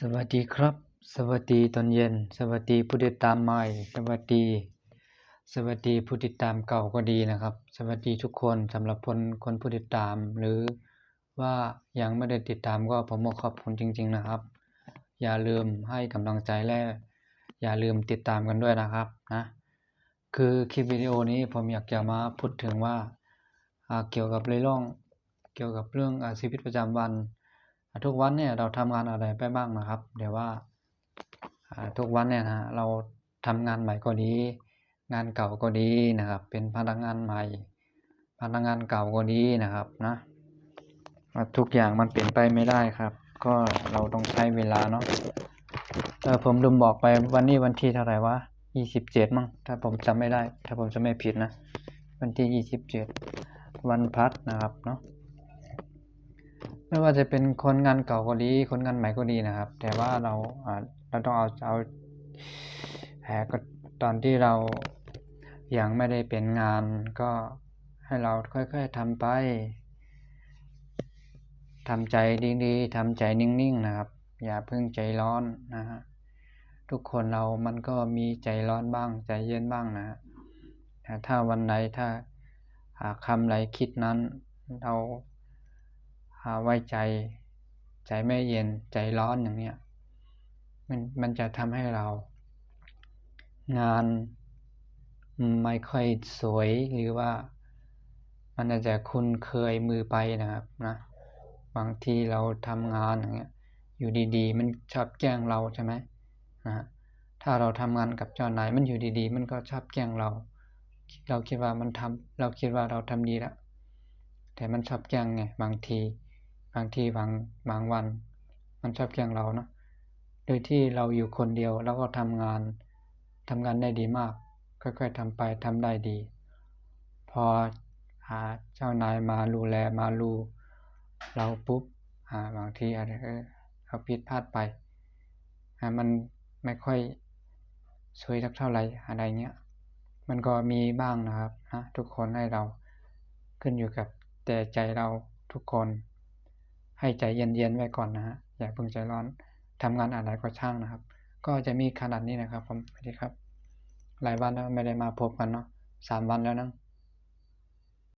สวัสดีครับ สวัสดีตอนเย็น สวัสดีผู้ติดตามใหม่ สวัสดีผู้ติดตามเก่าก็ดีนะครับ สวัสดีทุกคนสำหรับคนผู้ติดตาม หรือว่ายังไม่ได้ติดตามก็ผมขอบคุณจริงๆนะครับ อย่าลืมให้กำลังใจและอย่าลืมติดตามกันด้วยนะครับนะ คือคลิปวิดีโอนี้ผมอยากจะมาพูดถึงว่าเกี่ยวกับเรื่องชีวิตประจำวันทุกวันเนี่ยเราทำงานอะไรไปบ้างนะครับเดี๋ยวว่าทุกวันเนี่ยนะเราทำงานใหม่ก็ดีงานเก่าก็ดีนะครับเป็นพนักงานใหม่พนักงานเก่าก็ดีนะครับนะทุกอย่างมันเปลี่ยนไปไม่ได้ครับก็เราต้องใช้เวลาเนาะผมลืมบอกไปวันนี้วันที่เท่าไหร่วะ27มั้งถ้าผมจำไม่ได้ถ้าผมจะไม่ผิดนะวันที่27วันพัดนะครับเนาะไม่ว่าจะเป็นคนงานเก่าก็ดีคนงานใหม่ก็ดีนะครับแต่ว่าเราต้องเอาก็ตอนที่เรายังไม่ได้เป็นงานก็ให้เราค่อยๆทำไปทำใจดีๆทำใจนิ่งๆนะครับอย่าเพิ่งใจร้อนนะฮะทุกคนเรามันก็มีใจร้อนบ้างใจเย็นบ้างนะถ้าวันไหนถ้าคำไหนคิดนั้นเราไว้ใจไม่เย็นใจร้อนอย่างเนี้ยมันจะทำให้เรางานไม่ค่อยสวยหรือว่ามันอาจจะคุ้นเคยมือไปนะครับนะบางทีเราทำงานอย่างเงี้ยอยู่ดีๆมันชอบแกล้งเราใช่ไหมนะถ้าเราทำงานกับเจ้านายมันอยู่ดีๆมันก็ชอบแกล้งเราคิดว่าเราคิดว่าเราทำดีแล้วแต่มันชอบแกล้งไงบางวันมันชอบแกล้งเราเนาะโดยที่เราอยู่คนเดียวแล้วก็ทำงานได้ดีมากค่อยๆทำไปทำได้ดีพอเจ้านายมาดูแลมาดูเราปุ๊บบางทีอะไรเขาผิดพลาดไปมันไม่ค่อยสวยสักเท่าไหร่อะไรเงี้ยมันก็มีบ้างนะครับนะทุกคนให้เราขึ้นอยู่กับแต่ใจเราทุกคนให้ใจเย็นๆไว้ก่อนนะฮะอย่าเพิ่งใจร้อนทำงานอะไรก็ช่างนะครับก็จะมีขนาดนี้นะครับผมสวัสดีครับหลายวันแล้วไม่ได้มาพบกันเนาะ3 วันแล้วนะ